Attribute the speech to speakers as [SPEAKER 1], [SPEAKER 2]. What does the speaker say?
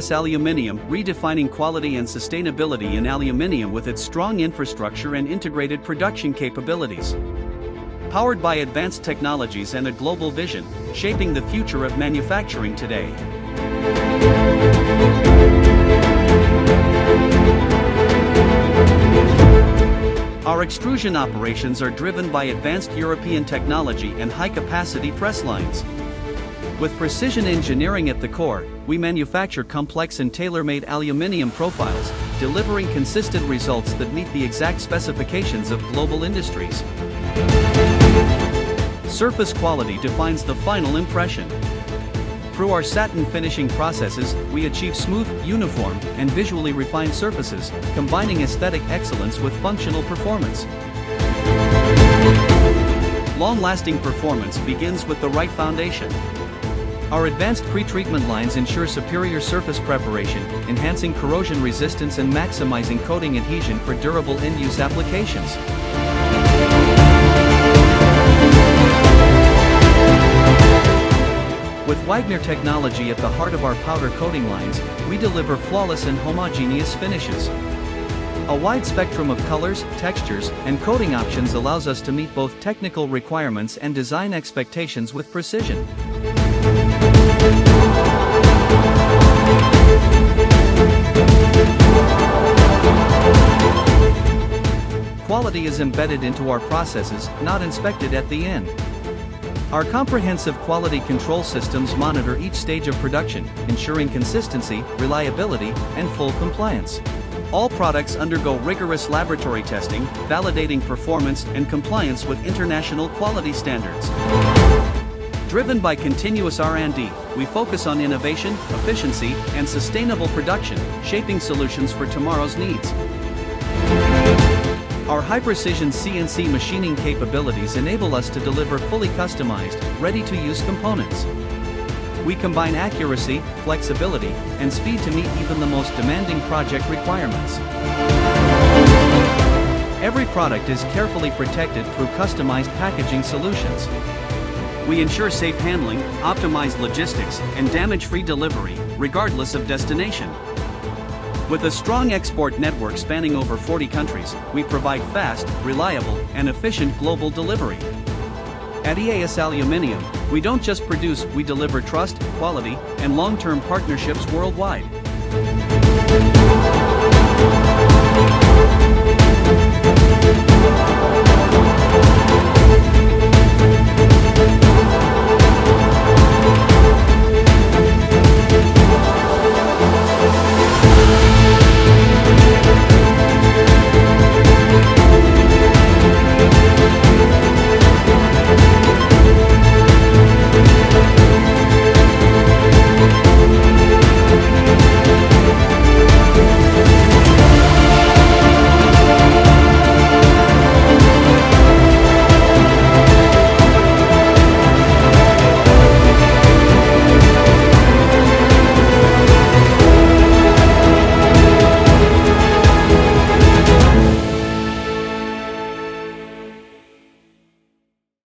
[SPEAKER 1] EAS Aluminium, redefining quality and sustainability in aluminium with its strong infrastructure and integrated production capabilities. Powered by advanced technologies and a global vision, shaping the future of manufacturing today. Our extrusion operations are driven by advanced European technology and high-capacity press lines. With precision engineering at the core, we manufacture complex and tailor-made aluminium profiles, delivering consistent results that meet the exact specifications of global industries. Surface quality defines the final impression. Through our satin finishing processes, we achieve smooth, uniform, and visually refined surfaces, combining aesthetic excellence with functional performance. Long-lasting performance begins with the right foundation. Our advanced pre-treatment lines ensure superior surface preparation, enhancing corrosion resistance and maximizing coating adhesion for durable end-use applications. With Wagner technology at the heart of our powder coating lines, we deliver flawless and homogeneous finishes. A wide spectrum of colors, textures, and coating options allows us to meet both technical requirements and design expectations with precision. Quality is embedded into our processes, not inspected at the end. Our comprehensive quality control systems monitor each stage of production, ensuring consistency, reliability, and full compliance. All products undergo rigorous laboratory testing, validating performance and compliance with international quality standards. Driven by continuous R&D, we focus on innovation, efficiency, and sustainable production, shaping solutions for tomorrow's needs. Our high-precision CNC machining capabilities enable us to deliver fully customized, ready-to-use components. We combine accuracy, flexibility, and speed to meet even the most demanding project requirements. Every product is carefully protected through customized packaging solutions. We ensure safe handling, optimized logistics, and damage-free delivery, regardless of destination. With a strong export network spanning over 40 countries, we provide fast, reliable, and efficient global delivery. At EAS Aluminium, we don't just produce, we deliver trust, quality, and long-term partnerships worldwide.